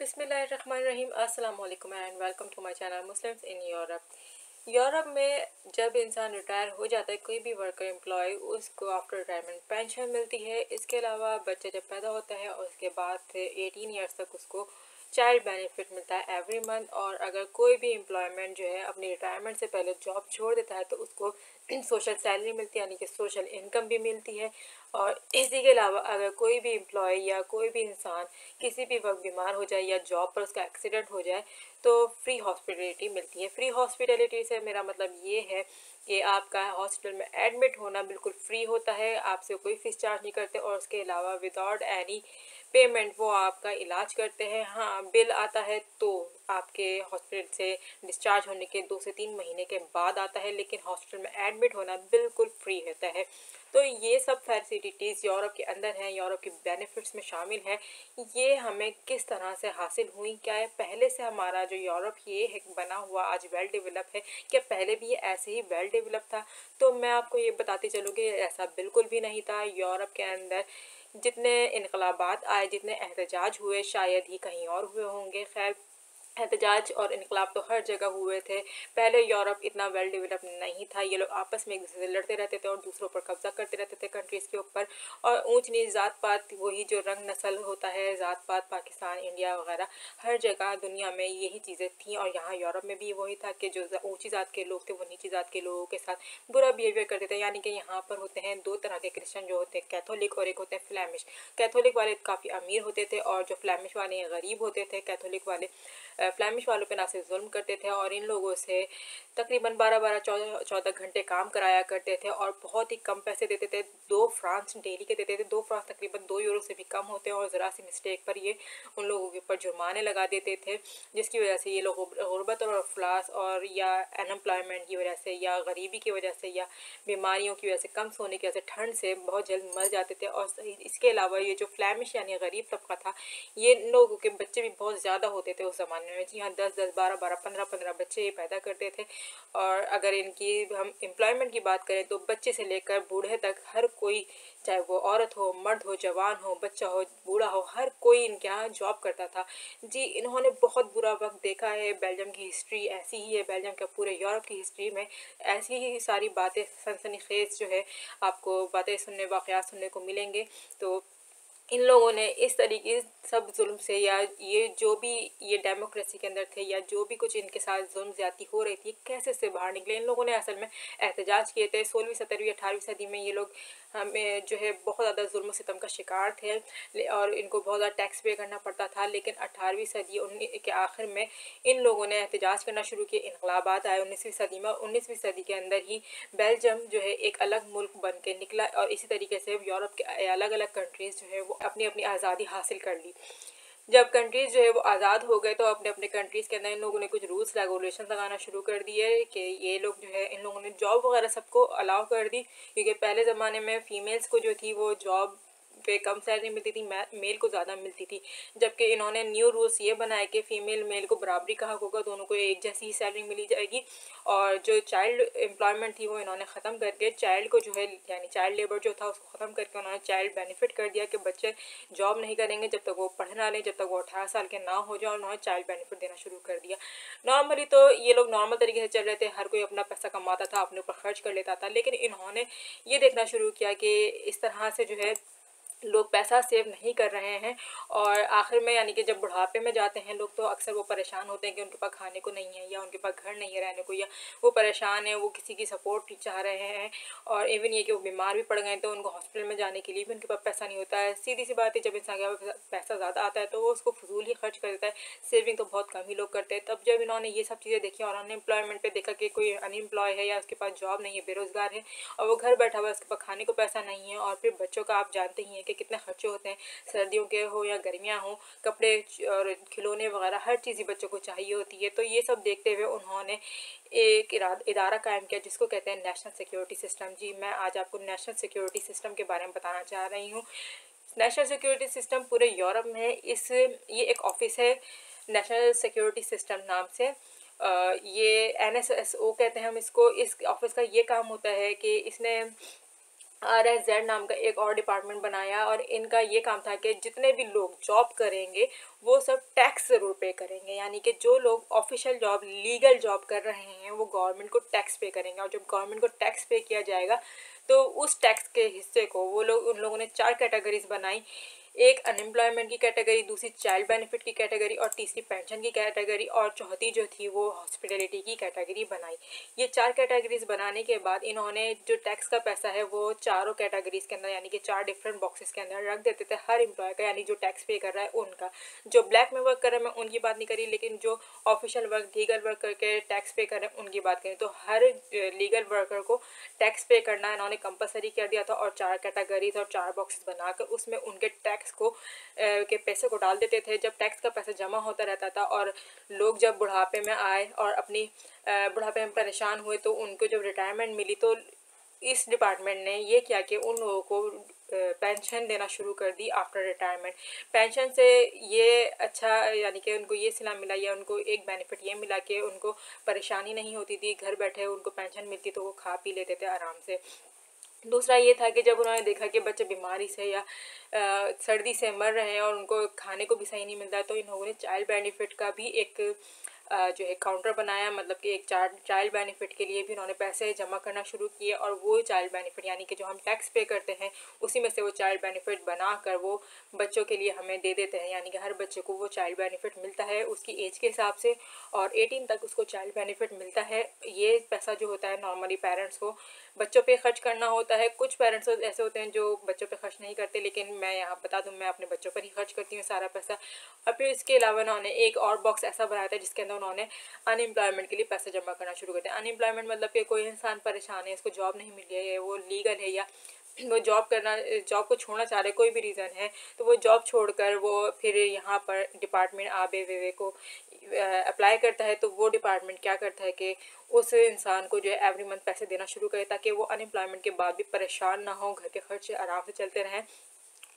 बिस्मिल्लाहिर्रहमानिर्रहीम अस्सलाम वालेकुम and welcome to my channel Muslims in Europe. Europe में जब इंसान रिटायर हो जाता है, कोई भी वर्कर एम्प्लॉय, उसको आफ्टर रिटायरमेंट पेंशन मिलती है। इसके अलावा बच्चा जब पैदा होता है और उसके बाद से 18 ईयर्स तक उसको चाइल्ड बेनिफिट मिलता है एवरी मंथ। और अगर कोई भी एम्प्लॉयमेंट जो है अपनी रिटायरमेंट से पहले जॉब छोड़ देता है तो उसको सोशल सैलरी मिलती है, यानी कि सोशल इनकम भी मिलती है। और इसी के अलावा अगर कोई भी एम्प्लॉय या कोई भी इंसान किसी भी वक्त बीमार हो जाए या जॉब पर उसका एक्सीडेंट हो जाए तो फ्री हॉस्पिटलिटी मिलती है। फ्री हॉस्पिटलिटी से मेरा मतलब ये है कि आपका हॉस्पिटल में एडमिट होना बिल्कुल फ्री होता है, आपसे कोई फीस चार्ज नहीं करते। और उसके अलावा विदाउट एनी पेमेंट वो आपका इलाज करते हैं। हाँ, बिल आता है तो आपके हॉस्पिटल से डिस्चार्ज होने के 2 से 3 महीने के बाद आता है, लेकिन हॉस्पिटल में एडमिट होना बिल्कुल फ्री होता है। तो ये सब फैसिलिटीज़ यूरोप के अंदर हैं, यूरोप के बेनिफिट्स में शामिल है। ये हमें किस तरह से हासिल हुई, क्या है पहले से हमारा जो यूरोप ये है बना हुआ आज वेल डेवलप है, क्या पहले भी ये ऐसे ही वेल डेवलप था? तो मैं आपको ये बताती चलूँ कि ऐसा बिल्कुल भी नहीं था। यूरोप के अंदर जितने इनकलाबात आए, जितने एहतजाज हुए, शायद ही कहीं और हुए होंगे। खैर, एहतजाज और इनकलाब तो हर जगह हुए थे। पहले यूरोप इतना वेल डेवलप नहीं था। ये लोग आपस में एक दूसरे से लड़ते रहते थे और दूसरों पर कब्जा करते रहते थे कंट्रीज़ के ऊपर। और ऊंच नीच जात पात, वही जो रंग नस्ल होता है, जात पात, पाकिस्तान, इंडिया वगैरह हर जगह दुनिया में यही चीज़ें थी। और यहाँ यूरोप में भी वही था कि जो ऊंची जात के लोग थे वो नीची जात के लोगों के साथ बुरा बिहेवियर करते थे। यानी कि यहाँ पर होते हैं दो तरह के क्रिश्चियन, जो होते हैं कैथोलिक और एक होते हैं फ्लैमिश। कैथोलिक वाले काफ़ी अमीर होते थे और जो फ्लैमिश वाले गरीब होते थे। कैथोलिक वाले फ्लैमिश वालों पे ना से जुल्म करते थे और इन लोगों से तकरीबन 12-12 14 घंटे काम कराया करते थे और बहुत ही कम पैसे देते थे। 2 फ्रांस डेली के देते थे। 2 फ्रांस तकरीबन 2 यूरो से भी कम होते हैं और ज़रा सी मिस्टेक पर ये उन लोगों के ऊपर जुर्माने लगा देते थे, जिसकी वजह से ये लोग गुर्बत और अफलास और या अनएम्प्लॉयमेंट की वजह से या गरीबी की वजह से या बीमारियों की वजह से, कम सोने की वजह से, ठंड से बहुत जल्द मर जाते थे। और इसके अलावा ये जो फ्लैमिश यानी गरीब तबका था, ये इन लोगों के बच्चे भी बहुत ज़्यादा होते थे उस ज़माने में। जी हाँ, 10-10, 12-12, 15-15 बच्चे ये पैदा करते थे। और अगर इनकी हम एम्प्लॉयमेंट की बात करें तो बच्चे से लेकर बूढ़े तक हर कोई, चाहे वो औरत हो, मर्द हो, जवान हो, बच्चा हो, बूढ़ा हो, हर कोई इनके यहाँ जॉब करता था। जी, इन्होंने बहुत बुरा वक्त देखा है। बेल्जियम की हिस्ट्री ऐसी ही है, बेल्जियम का पूरे यूरोप की हिस्ट्री में ऐसी ही सारी बातें सनसनीखेज जो है आपको बातें सुनने, वाक़यात सुनने को मिलेंगे। तो इन लोगों ने इस तरीके सब जुल्म से, या ये जो भी ये डेमोक्रेसी के अंदर थे या जो भी कुछ इनके साथ जुल्म ज़्यादती हो रही थी, कैसे से बाहर निकले। इन लोगों ने असल में एहतजाज किए थे। 16वीं 17वीं 18वीं सदी में ये लोग हमें जो है बहुत ज़्यादा जुल्म सितम का शिकार थे और इनको बहुत ज़्यादा टैक्स पे करना पड़ता था। लेकिन 18वीं सदी के आखिर में इन लोगों ने एहतजाज करना शुरू किए, इनकलाबात आए 19वीं सदी में। 19वीं सदी के अंदर ही बेल्जियम जो है एक अलग मुल्क बन के निकला और इसी तरीके से यूरोप के अलग अलग कंट्रीज़ जो है वो अपनी अपनी आज़ादी हासिल कर ली। जब कंट्रीज़ जो है वो आज़ाद हो गए तो अपने अपने कंट्रीज़ के अंदर इन लोगों ने कुछ रूल्स रेगुलेशन लगाना शुरू कर दिए कि ये लोग जो है, इन लोगों ने जॉब वगैरह सबको अलाउ कर दी। क्योंकि पहले ज़माने में फ़ीमेल्स को जो थी वो जॉब पे कम सैलरी मिलती थी, मेल को ज़्यादा मिलती थी। जबकि इन्होंने न्यू रूल्स ये बनाए कि फ़ीमेल मेल को बराबरी का हक होगा, दोनों को एक जैसी ही सैलरी मिली जाएगी। और जो चाइल्ड एम्प्लॉयमेंट थी वो इन्होंने ख़त्म करके चाइल्ड को जो है, यानी चाइल्ड लेबर जो था उसको ख़त्म करके उन्होंने चाइल्ड बेनिफिट कर दिया कि बच्चे जॉब नहीं करेंगे जब तक वो पढ़ ना लें, जब तक वो 18 साल के ना हो जाए। और उन्होंने चाइल्ड बेनिफिट देना शुरू कर दिया। नॉर्मली तो ये लोग नॉर्मल तरीके से चल रहे थे, हर कोई अपना पैसा कमाता था, अपने ऊपर खर्च कर लेता था। लेकिन इन्होंने ये देखना शुरू किया कि इस तरह से जो है लोग पैसा सेव नहीं कर रहे हैं। और आखिर में यानी कि जब बुढ़ापे में जाते हैं लोग तो अक्सर वो परेशान होते हैं कि उनके पास खाने को नहीं है या उनके पास घर नहीं है रहने को, या वो परेशान है, वो किसी की सपोर्ट चाह रहे हैं। और इवन ये कि वो बीमार भी पड़ गए तो उनको हॉस्पिटल में जाने के लिए भी उनके पास पैसा नहीं होता है। सीधी सी बात है, जब इंसान के पास पैसा ज़्यादा आता है तो वो उसको फजूल ही खर्च कर देता है। सेविंग तो बहुत कम ही लोग करते हैं। तब जब इन्होंने ये सब चीज़ें देखी और अनएम्प्लॉयमेंट पे देखा कि कोई अनएम्प्लॉय है या उसके पास जॉब नहीं है, बेरोज़गार है और वो घर बैठा हुआ है, उसके पास खाने को पैसा नहीं है, और फिर बच्चों का आप जानते ही हैं कि कितने खर्चे होते हैं, सर्दियों के हो या गर्मियाँ हो, कपड़े और खिलौने वगैरह हर चीज़ ही बच्चों को चाहिए होती है। तो ये सब देखते हुए उन्होंने एक इदारा कायम किया जिसको कहते हैं नेशनल सिक्योरिटी सिस्टम। जी, मैं आज आपको नेशनल सिक्योरिटी सिस्टम के बारे में बताना चाह रही हूँ। नेशनल सिक्योरिटी सिस्टम पूरे यूरोप में है। ये एक ऑफिस है नेशनल सिक्योरिटी सिस्टम नाम से। ये NSSO कहते हैं हम इसको। इस ऑफिस का ये काम होता है कि इसने RSZ नाम का एक और डिपार्टमेंट बनाया और इनका ये काम था कि जितने भी लोग जॉब करेंगे वो सब टैक्स ज़रूर पे करेंगे, यानी कि जो लोग ऑफिशियल जॉब लीगल जॉब कर रहे हैं वो गवर्नमेंट को टैक्स पे करेंगे, और जब गवर्नमेंट को टैक्स पे किया जाएगा तो उस टैक्स के हिस्से को वो लोग उन लोगों ने 4 कैटेगरीज बनाई। एक अनएम्प्लॉयमेंट की कैटेगरी, दूसरी चाइल्ड बेनिफिट की कैटेगरी, और तीसरी पेंशन की कैटेगरी, और चौथी जो थी वो हॉस्पिटलिटी की कैटेगरी बनाई। ये 4 कैटेगरीज बनाने के बाद इन्होंने जो टैक्स का पैसा है वो चारों कैटेगरीज के अंदर, यानी कि 4 डिफरेंट बॉक्सेस के अंदर रख देते थे हर एम्प्लॉय का, यानी जो टैक्स पे कर रहा है उनका। जो ब्लैक में वर्क कर रहा है मैं उनकी बात नहीं करी, लेकिन जो ऑफिशियल वर्क लीगल वर्क करके टैक्स पे कर रहे हैं उनकी बात करें तो हर लीगल वर्कर को टैक्स पे करना इन्होंने कंपलसरी कर दिया था, और 4 कैटेगरीज और 4 बॉक्सेस बनाकर उसमें उनके टैक्स को के पैसे को डाल देते थे। जब टैक्स का पैसा जमा होता रहता था और लोग जब बुढ़ापे में आए और अपनी बुढ़ापे में परेशान हुए तो उनको जब रिटायरमेंट मिली तो इस डिपार्टमेंट ने ये किया कि उन लोगों को पेंशन देना शुरू कर दी आफ्टर रिटायरमेंट। पेंशन से ये अच्छा, यानी कि उनको ये सिला मिला या उनको एक बेनिफिट ये मिला कि उनको परेशानी नहीं होती थी, घर बैठे उनको पेंशन मिलती तो वो खा पी लेते थे आराम से। दूसरा ये था कि जब उन्होंने देखा कि बच्चे बीमारी से या सर्दी से मर रहे हैं और उनको खाने को भी सही नहीं मिलता है, तो इन लोगों ने चाइल्ड बेनिफिट का भी एक जो है काउंटर बनाया, मतलब कि एक चाइल्ड बेनिफिट के लिए भी उन्होंने पैसे जमा करना शुरू किए, और वो चाइल्ड बेनिफिट यानी कि जो हम टैक्स पे करते हैं उसी में से वो चाइल्ड बेनिफिट बनाकर वो बच्चों के लिए हमें दे देते हैं, यानी कि हर बच्चे को वो चाइल्ड बेनिफिट मिलता है उसकी एज के हिसाब से, और 18 तक उसको चाइल्ड बेनिफिट मिलता है। ये पैसा जो होता है नॉर्मली पेरेंट्स को बच्चों पे खर्च करना होता है। कुछ पेरेंट्स ऐसे होते हैं जो बच्चों पे खर्च नहीं करते, लेकिन मैं यहाँ बता दूँ मैं अपने बच्चों पर ही खर्च करती हूँ सारा पैसा। और फिर इसके अलावा उन्होंने एक और बॉक्स ऐसा बनाया था जिसके अंदर उन्होंने अनएम्प्लॉयमेंट के लिए पैसे जमा करना शुरू कर दिया। अनएम्प्लॉयमेंट मतलब कि कोई इंसान परेशान है, इसको जॉब नहीं मिल रही है, वो लीगल है या वो जॉब को छोड़ना चाह रहे, कोई भी रीज़न है, तो वो जॉब छोड़कर वो फिर यहाँ पर डिपार्टमेंट आबे वेवे को अप्लाई करता है। तो वो डिपार्टमेंट क्या करता है कि उस इंसान को जो है एवरी मंथ पैसे देना शुरू करे ताकि वो अनएम्प्लॉयमेंट के बाद भी परेशान ना हो, घर के खर्चे आराम से चलते रहें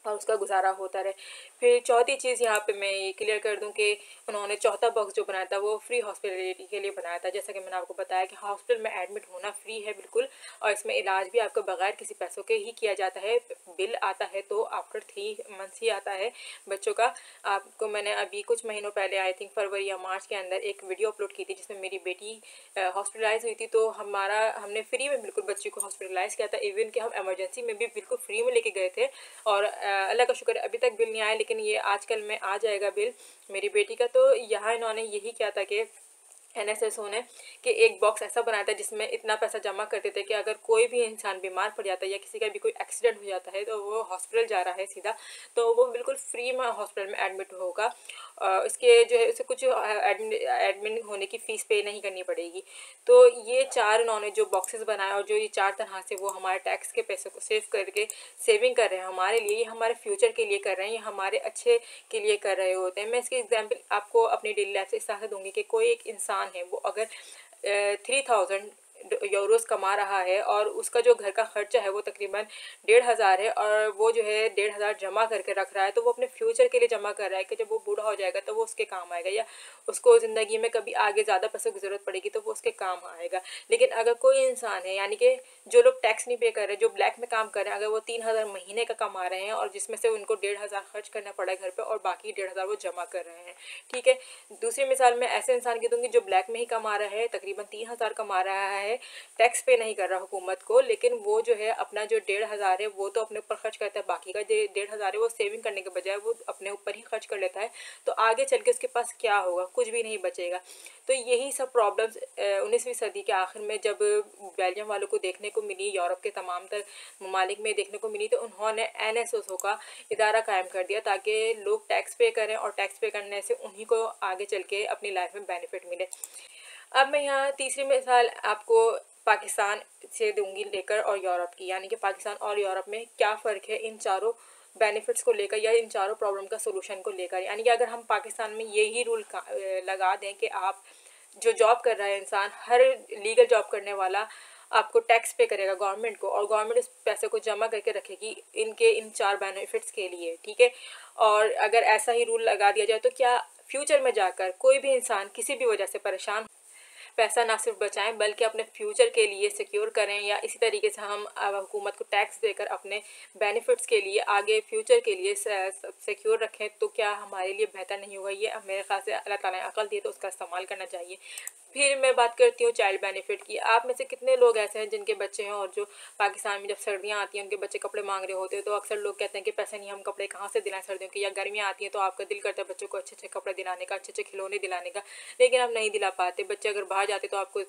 और उसका गुजारा होता रहे। फिर चौथी चीज़ यहाँ पे मैं ये क्लियर कर दूँ कि उन्होंने चौथा बॉक्स जो बनाया था वो फ्री हॉस्पिटलिटी के लिए बनाया था। जैसा कि मैंने आपको बताया कि हॉस्पिटल में एडमिट होना फ्री है बिल्कुल, और इसमें इलाज भी आपका बगैर किसी पैसों के ही किया जाता है। बिल आता है तो आफ्टर 3 मंथ्स ही आता है बच्चों का। आपको मैंने अभी कुछ महीनों पहले आई थिंक फरवरी या मार्च के अंदर एक वीडियो अपलोड की थी जिसमें मेरी बेटी हॉस्पिटलाइज हुई थी, तो हमने फ्री में बिल्कुल बच्ची को हॉस्पिटलाइज किया था। इवन कि हम इमरजेंसी में भी बिल्कुल फ्री में लेके गए थे, और अल्लाह का शुक्र अभी तक बिल नहीं आया, लेकिन ये आजकल में आ जाएगा बिल मेरी बेटी का। तो यहाँ इन्होंने यही किया था कि NSSO ने कि एक बॉक्स ऐसा बनाया था जिसमें इतना पैसा जमा करते थे कि अगर कोई भी इंसान बीमार पड़ जाता है या किसी का भी कोई एक्सीडेंट हो जाता है तो वो हॉस्पिटल जा रहा है सीधा, तो वो बिल्कुल फ्री में हॉस्पिटल में एडमिट होगा। इसके जो है उसे कुछ एडमिट होने की फ़ीस पे नहीं करनी पड़ेगी। तो ये 4 उन्होंने जो बॉक्सेस बनाए और जो ये 4 तरह से वो हमारे टैक्स के पैसे को सेविंग कर रहे हैं हमारे लिए, ये हमारे फ्यूचर के लिए कर रहे हैं, ये हमारे अच्छे के लिए कर रहे होते हैं। मैं इसकी एग्जांपल आपको अपनी डेली लाइफ से इस तरह से दूंगी कि कोई एक इंसान है, वो अगर 3000 यूरोस कमा रहा है और उसका जो घर का खर्चा है वो तकरीबन 1500 है, और वो जो है 1500 जमा करके रख रहा है, तो वो अपने फ्यूचर के लिए जमा कर रहा है कि जब वो बूढ़ा हो जाएगा तो वो उसके काम आएगा, या उसको ज़िंदगी में कभी आगे ज़्यादा पैसों की ज़रूरत पड़ेगी तो वो उसके काम आएगा। लेकिन अगर कोई इंसान है, यानी कि जो लोग टैक्स नहीं पे कर रहे, जो ब्लैक में काम कर रहे हैं, अगर वो 3000 महीने का कमा रहे हैं और जिसमें से उनको 1500 खर्च करना पड़ा है घर पर और बाकी 1500 वो जमा कर रहे हैं, ठीक है। दूसरी मिसाल मैं ऐसे इंसान की दूंगी जो ब्लैक में ही कमा रहा है, तकरीबन 3000 कमा रहा है, टैक्स पे नहीं कर रहा हुकूमत को, लेकिन वो जो है अपना जो 1500 है वो तो अपने ऊपर खर्च करता है, बाकी का जो 1500 है वो सेविंग करने के बजाय वो अपने ऊपर ही खर्च कर लेता है, तो आगे चल के उसके पास क्या होगा, कुछ भी नहीं बचेगा। तो यही सब प्रॉब्लम्स 19वीं सदी के आखिर में जब बेल्जियम वालों को देखने को मिली, यूरोप के तमाम तर ममालिक में देखने को मिली, तो उन्होंने NSSO का इदारा कायम कर दिया ताकि लोग टैक्स पे करें और टैक्स पे करने से उन्हीं को आगे चल के अपनी लाइफ में बेनिफिट मिले। अब मैं यहाँ तीसरी मिसाल आपको पाकिस्तान से दूंगी लेकर और यूरोप की, यानी कि पाकिस्तान और यूरोप में क्या फ़र्क है इन चारों बेनिफिट्स को लेकर या इन चारों प्रॉब्लम का सोल्यूशन को लेकर। यानी कि अगर हम पाकिस्तान में यही रूल लगा दें कि आप जो जॉब कर रहा है इंसान, हर लीगल जॉब करने वाला आपको टैक्स पे करेगा गवर्नमेंट को, और गवर्नमेंट इस पैसे को जमा करके रखेगी इन 4 बेनिफिट्स के लिए, ठीक है। और अगर ऐसा ही रूल लगा दिया जाए तो क्या फ्यूचर में जाकर कोई भी इंसान किसी भी वजह से पैसा ना सिर्फ बचाएं बल्कि अपने फ्यूचर के लिए सिक्योर करें, या इसी तरीके से हम हुकूमत को टैक्स देकर अपने बेनिफिट्स के लिए आगे फ्यूचर के लिए सिक्योर रखें, तो क्या हमारे लिए बेहतर नहीं होगा? ये मेरे ख्याल से अल्लाह ताला ने अकल दी तो उसका इस्तेमाल करना चाहिए। फिर मैं बात करती हूँ चाइल्ड बेनिफिट की। आप में से कितने लोग ऐसे हैं जिनके बच्चे हैं और जो पाकिस्तान में जब सर्दियाँ आती हैं उनके बच्चे कपड़े मांग रहे होते हैं, तो अक्सर लोग कहते हैं कि पैसे नहीं, हम कपड़े कहाँ से दिलाएं सर्दियों के, या गर्मियाँ आती हैं तो आपका दिल करता है बच्चों को अच्छे अच्छे कपड़े दिलाने का, अच्छे अच्छे खिलौने दिलाने का, लेकिन आप नहीं दिला पाते। बच्चे अगर बाहर जाते तो आपको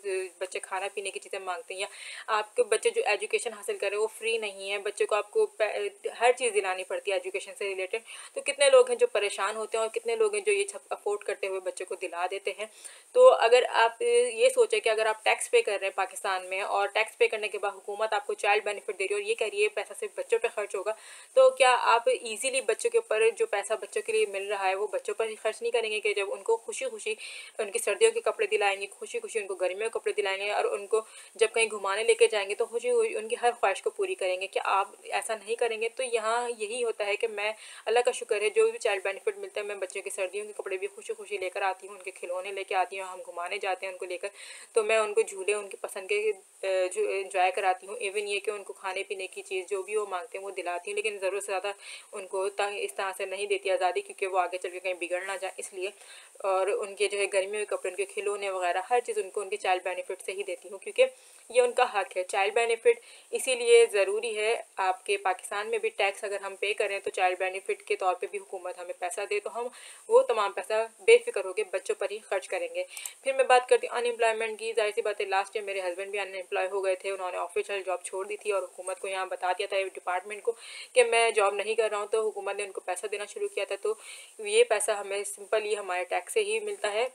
बच्चे खाना पीने की चीज़ें मांगते हैं, या आपके बच्चे जो एजुकेशन हासिल कर रहे हैं वो फ्री नहीं है, बच्चे को आपको हर चीज़ दिलानी पड़ती है एजुकेशन से रिलेटेड। तो कितने लोग हैं जो परेशान होते हैं और कितने लोग हैं जो ये अफोर्ड करते हुए बच्चे को दिला देते हैं। तो अगर आप ये सोचें कि अगर आप टैक्स पे कर रहे हैं पाकिस्तान में और टैक्स पे करने के बाद हुकूमत आपको चाइल्ड बेनिफिट दे रही है और ये कह रही है पैसा सिर्फ बच्चों पे खर्च होगा, तो क्या आप इजीली बच्चों के ऊपर जो पैसा बच्चों के लिए मिल रहा है वो बच्चों पर ही खर्च नहीं करेंगे? कि जब उनको खुशी खुशी उनकी सर्दियों के कपड़े दिलाएंगे, खुशी खुशी उनको गर्मियों के कपड़े दिलाएंगे, और उनको जब कहीं घुमाने लेके जाएंगे तो खुशी हुई उनकी हर ख्वाहिश को पूरी करेंगे? क्या आप ऐसा नहीं करेंगे? तो यहाँ यही होता है कि मैं अल्लाह का शुक्र है जो भी चाइल्ड बेनिफिट मिलता है मैं बच्चों की सर्दियों के कपड़े भी खुशी खुशी लेकर आती हूँ, उनके खिलौने लेके आती हूँ, हम घुमाने जाते हैं उनको लेकर, तो मैं उनको झूले उनकी पसंद के जो इंजॉय कराती हूँ। इवन ये कि उनको खाने पीने की चीज़ जो भी वो मांगते हैं वो दिलाती हूँ, लेकिन ज़रूरत से ज़्यादा उनको तंग इस तरह से नहीं देती आज़ादी, क्योंकि वो आगे चल के कहीं बिगड़ ना जाए इसलिए। और उनके जो है गर्मियों के कपड़े, उनके खिलौने वगैरह हर चीज़ उनको उनके चाइल्ड बेनिफिट से ही देती हूँ, क्योंकि ये उनका हक है। चाइल्ड बेनिफिट इसीलिए ज़रूरी है। आपके पाकिस्तान में भी टैक्स अगर हम पे करें तो चाइल्ड बेनिफिट के तौर पे भी हुकूमत हमें पैसा दे, तो हम वो तमाम पैसा बेफिक्र होकर बच्चों पर ही खर्च करेंगे। फिर मैं बात करती हूँ अनएम्प्लॉयमेंट की। जाहिर सी बात है लास्ट ईयर मेरे हस्बैंड भी अनएम्प्लॉय हो गए थे, उन्होंने ऑफिशियल जॉब छोड़ दी थी और हुकूमत को यहाँ बता दिया था डिपार्टमेंट को कि मैं जॉब नहीं कर रहा हूँ, तो हुकूमत ने उनको पैसा देना शुरू किया था। तो ये पैसा हमें सिंपली हमारे टैक्स से ही मिलता है,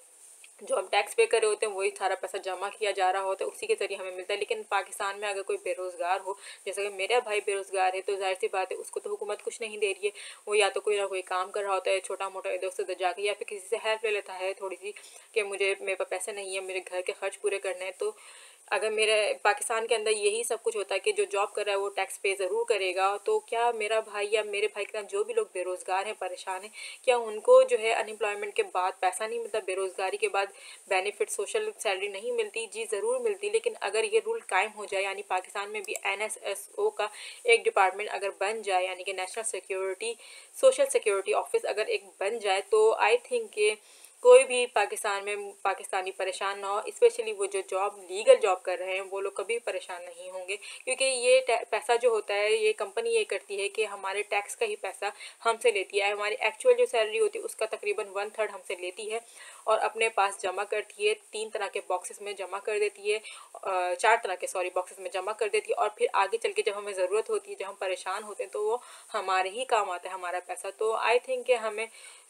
जो हम टैक्स पे कर रहे होते हैं वही सारा पैसा जमा किया जा रहा होता है, उसी के ज़रिए हमें मिलता है। लेकिन पाकिस्तान में अगर कोई बेरोज़गार हो, जैसे कि मेरा भाई बेरोज़गार है, तो जाहिर सी बात है उसको तो हुकूमत कुछ नहीं दे रही है। वो या तो कोई ना कोई काम कर रहा होता है छोटा मोटा इधर से उधर जाके, या फिर किसी से हेल्प ले लेता है थोड़ी सी कि मेरे पास पैसे नहीं है, मेरे घर के खर्च पूरे करने हैं। तो अगर मेरे पाकिस्तान के अंदर यही सब कुछ होता है कि जो जॉब कर रहा है वो टैक्स पे ज़रूर करेगा, तो क्या मेरा भाई या मेरे भाई के साथ जो भी लोग बेरोज़गार हैं, परेशान हैं, क्या उनको जो है अनएम्प्लॉयमेंट के बाद पैसा नहीं मिलता, बेरोज़गारी के बाद बेनिफिट सोशल सैलरी नहीं मिलती? जी ज़रूर मिलती, लेकिन अगर ये रूल कायम हो जाए, यानी पाकिस्तान में भी NSSO का एक डिपार्टमेंट अगर बन जाए, यानी कि national security social security office अगर एक बन जाए, तो आई थिंक कि कोई भी पाकिस्तान में पाकिस्तानी परेशान ना हो। स्पेशली वो जो लीगल जॉब कर रहे हैं वो लोग कभी परेशान नहीं होंगे, क्योंकि ये पैसा जो होता है ये कंपनी ये करती है कि हमारे टैक्स का ही पैसा हमसे लेती है। हमारी एक्चुअल जो सैलरी होती है उसका तकरीबन 1/3 हमसे लेती है और अपने पास जमा करती है। 3 तरह के बॉक्सेस में जमा कर देती है, 4 तरह के बॉक्सेस में जमा कर देती है, और फिर आगे चल के जब हमें ज़रूरत होती है, जब हम परेशान होते हैं, तो वो हमारे ही काम आता है हमारा पैसा। तो आई थिंक कि हमें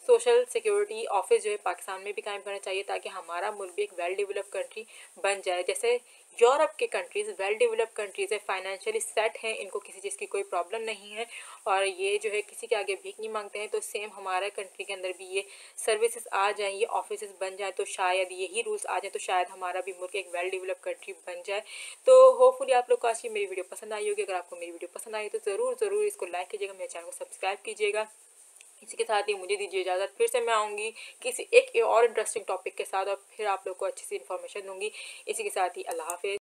सोशल सिक्योरिटी ऑफिस जो है पाकिस्तान में भी कायम करना चाहिए, ताकि हमारा मुल्क भी एक वेल डेवलप कंट्री बन जाए। जैसे यूरोप के कंट्रीज़ वेल डेवलप कंट्रीज़ है, फाइनेंशियली सेट हैं, इनको किसी चीज़ की कोई प्रॉब्लम नहीं है और ये जो है किसी के आगे भीख नहीं मांगते हैं। तो सेम हमारे कंट्री के अंदर भी ये सर्विसेज आ जाएँ, ये ऑफिस बन जाए, तो शायद यही रूल्स आ जाए, तो शायद हमारा भी मुल्क एक वेल डेवलप कंट्री बन जाए। तो होपफुली आप लोग को आज की मेरी वीडियो पसंद आई होगी। अगर आपको मेरी वीडियो पसंद आई तो ज़रूर इसको लाइक कीजिएगा, मेरे चैनल को सब्सक्राइब कीजिएगा। इसी के साथ ही मुझे दीजिए इजाज़त। फिर से मैं आऊँगी किसी एक और इंटरेस्टिंग टॉपिक के साथ और फिर आप लोग को अच्छी सी इन्फॉर्मेशन दूँगी। इसी के साथ ही अल्लाह हाफ़िज़।